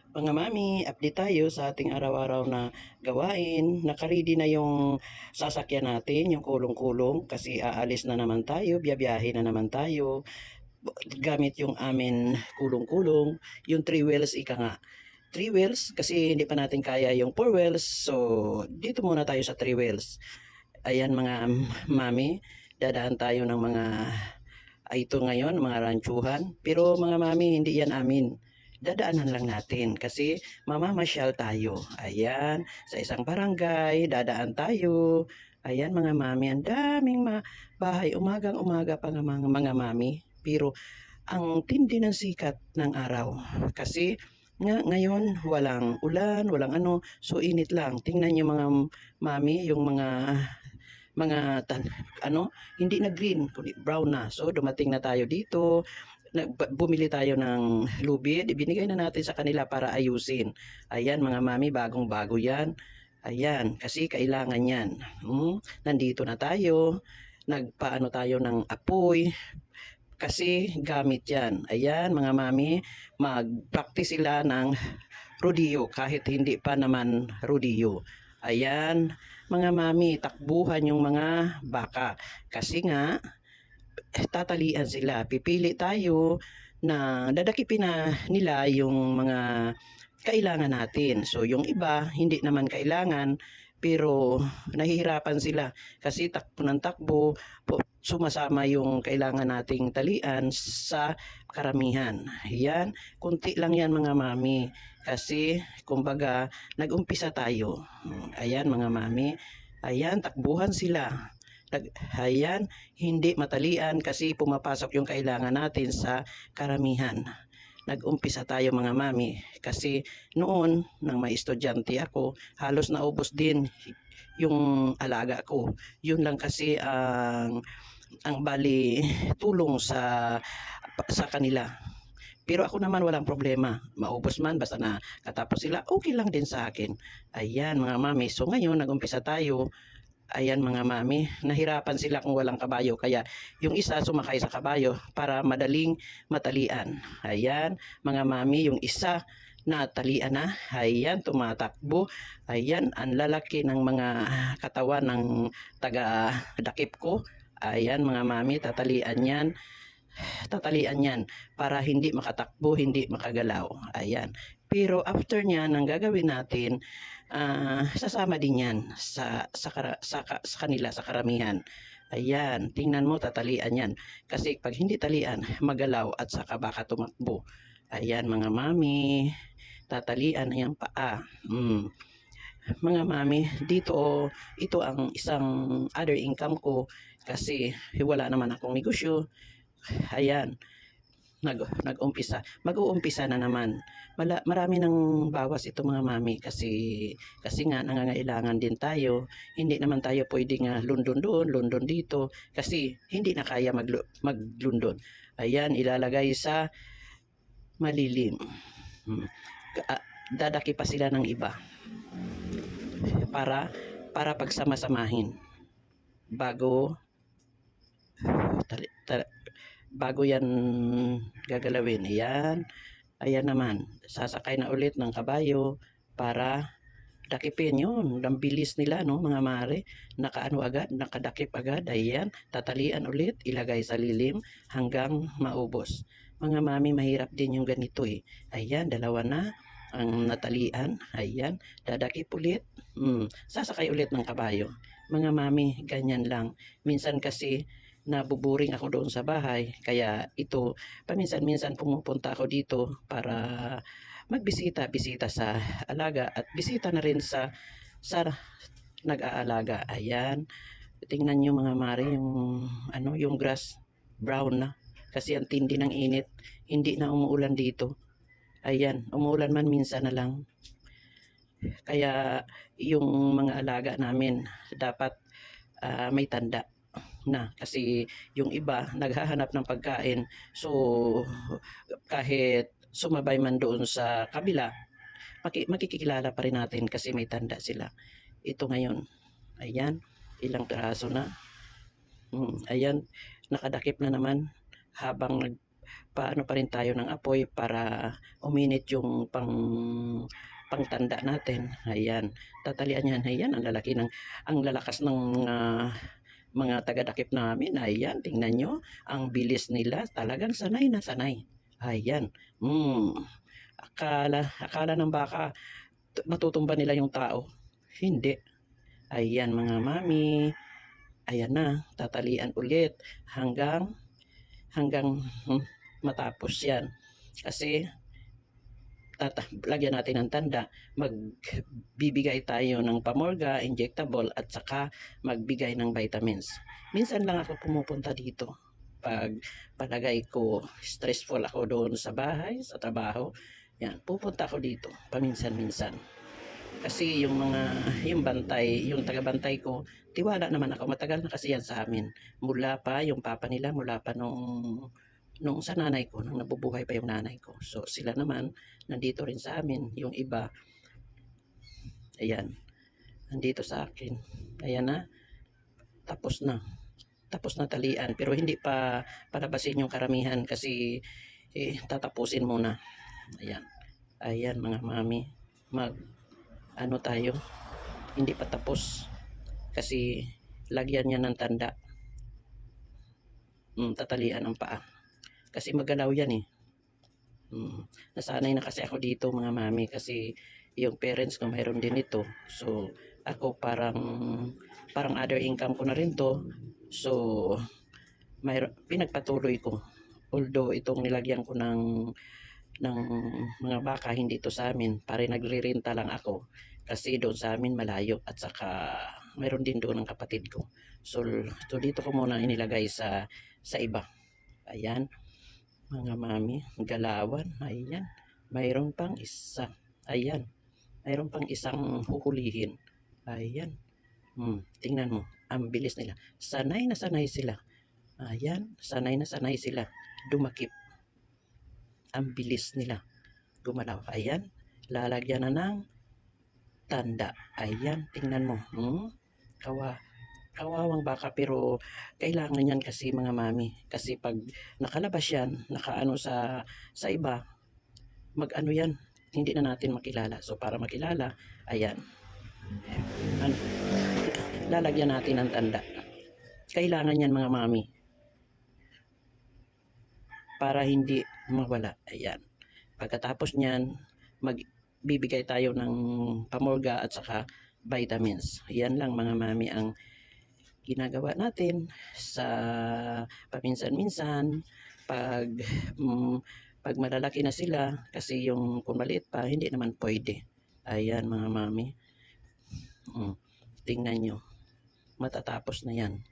Mga mami, update tayo sa ating araw-araw na gawain. Naka-ready na yung sasakyan natin, yung kulong-kulong, kasi aalis na naman tayo, biyabiyahe na naman tayo. Gamit yung amin kulong-kulong, yung 3 wheels ika nga. 3 wheels kasi hindi pa natin kaya yung 4 wheels. So, dito muna tayo sa 3 wheels. Ayan mga mami, dadaan tayo ng mga ito ngayon, mga ranchuhan. Pero mga mami, hindi yan amin. Dadaanan lang natin kasi mamamasyal tayo. Ayan, sa isang barangay, dadaan tayo. Ayan mga mami, ang daming bahay. Umagang-umaga pa nga mga mami. Pero ang tindi ng sikat ng araw. Kasi ngayon walang ulan, walang ano, so init lang. Tingnan niyo mga mami, yung mga ano, hindi na green, kundi brown na. So dumating na tayo dito, bumili tayo ng lubid, ibinigay na natin sa kanila para ayusin. Ayan mga mami, bagong-bago yan. Ayan, kasi kailangan yan. Nandito na tayo, nagpaano tayo ng apoy, kasi gamit yan. Ayan mga mami, mag-practice sila ng rodeo kahit hindi pa naman rodeo. Ayan, mga mami, takbuhan yung mga baka. Kasi nga, tatalian sila. Pipili tayo na dadakipin na nila yung mga kailangan natin. So yung iba, hindi naman kailangan, pero nahihirapan sila kasi takbo ng takbo, sumasama yung kailangan nating talian sa karamihan. Yan, kunti lang yan mga mami. Kasi, kumbaga, nag-umpisa tayo. Ayan mga mami. Ayan, takbuhan sila. Ayan, hindi matalian kasi pumapasok yung kailangan natin sa karamihan. Nag-umpisa tayo mga mami kasi noon nang may estudyante ako, halos naubos din yung alaga ko. Yun lang kasi ang bali tulong sa kanila. Pero ako naman walang problema. Maubos man, basta na katapos sila, okay lang din sa akin. Ayan mga mami. So ngayon, nag-umpisa tayo. Ayan mga mami, nahirapan sila kung walang kabayo. Kaya yung isa sumakay sa kabayo para madaling matalian. Ayan mga mami, yung isa na talian na. Ayan, tumatakbo. Ayan, ang lalaki ng mga katawan ng taga-dakip ko. Ayan mga mami, tatalian yan para hindi makatakbo, hindi makagalaw. Ayan. Pero after niyan, ang gagawin natin, sasama din yan sa kanila, sa karamihan. Ayan, tingnan mo, tatalian yan. Kasi pag hindi talian, magalaw at saka baka tumakbo. Ayan, mga mami, tatalian ang paa. Mga mami, dito, ito ang isang other income ko kasi wala naman akong negosyo. Ayan, nag-umpisa. Mag-uumpisa na naman. Marami ng bawas ito mga mami kasi nga nangangailangan din tayo. Hindi naman tayo pwedeng London doon, London dito kasi hindi na kaya maglundon. Ayan, ilalagay sa malilim. Dadaki pa sila ng iba para pagsama-samahin bago bago yan gagalawin. Ayan. Ayan naman. Sasakay na ulit ng kabayo para dakipin yun. Ang bilis nila, no, mga mare. Nakaano agad, nakadakip agad. Ayan. Tatalian ulit, ilagay sa lilim hanggang maubos. Mga mami, mahirap din yung ganito eh. Ayan, dalawa na ang natalian. Ayan. Dadakip ulit. Sasakay ulit ng kabayo. Mga mami, ganyan lang. Minsan kasi nabuburing ako doon sa bahay. Kaya ito, paminsan-minsan pumupunta ako dito para magbisita-bisita sa alaga at bisita na rin sa nag-aalaga. Ayan. Tingnan niyo mga mare yung yung grass brown na kasi ang tindi ng init. Hindi na umuulan dito. Ayan, umuulan man minsan na lang. Kaya yung mga alaga namin dapat may tanda na kasi yung iba naghahanap ng pagkain, so kahit sumabay man doon sa kabila, makikilala pa rin natin kasi may tanda sila. Ito ngayon, ayan, ilang piraso na. Ayan, nakadakip na naman habang paano pa rin tayo ng apoy para uminit yung pangtanda natin. Ayan, tatalian yan. Ayan, ang lalakas ng mga taga-dakip namin. Ayan, tingnan nyo, ang bilis nila, talagang sanay na sanay. Ayan, akala ng baka matutumba nila yung tao. Hindi. Ayan mga mami, ayan na, tatalian ulit hanggang matapos yan. Kasi lagyan natin ng tanda, magbibigay tayo ng pamorga, injectable, at saka magbigay ng vitamins. Minsan lang ako pumupunta dito. Pag palagay ko stressful ako doon sa bahay, sa trabaho, yan, pupunta ako dito paminsan-minsan. Kasi yung bantay, yung taga-bantay ko, tiwala naman ako, matagal na kasi yan sa amin. Mula pa yung papa nila, mula pa nung sa nanay ko, nung nabubuhay pa yung nanay ko. So sila naman, nandito rin sa amin. Yung iba, ayan, nandito sa akin. Ayan na, tapos na. Tapos na talian. Pero hindi pa palabasin yung karamihan kasi tatapusin muna. Ayan. Ayan mga mami. Ano tayo, hindi pa tapos. Kasi lagyan niya ng tanda. Tatalian ang paa. Kasi magalaw yan eh. Nasanay na kasi ako dito mga mami kasi yung parents ko mayroon din ito. So ako parang other income ko na rin to. So pinagpatuloy ko. Although itong nilagyan ko ng mga baka, hindi ito sa amin. Pare nagre-renta lang ako. Kasi doon sa amin malayo at saka mayroon din doon ng kapatid ko. So dito ko muna inilagay sa iba. Ayan. Mga mami, galawan. Ayan. Mayroon pang isa. Ayan. Mayroon pang isang huhulihin. Ayan. Tingnan mo. Ang bilis nila. Sanay na sanay sila. Ayan. Sanay na sanay sila. Dumakip. Ang bilis nila. Gumalaw. Ayan. Lalagyan na ng tanda. Ayan. Tingnan mo. Kawawang baka pero kailangan yan kasi mga mami. Kasi pag nakalabas yan, nakaano sa iba, mag-ano yan, hindi na natin makilala. So para makilala, ayan. Lalagyan natin ng tanda. Kailangan yan mga mami. Para hindi mawala. Ayan. Pagkatapos niyan, magbibigay tayo ng pamorga at saka vitamins. Yan lang mga mami ang ginagawa natin sa paminsan-minsan pag malalaki na sila kasi yung kung maliit pa hindi naman pwede. Ayan mga mami, tingnan nyo, matatapos na yan.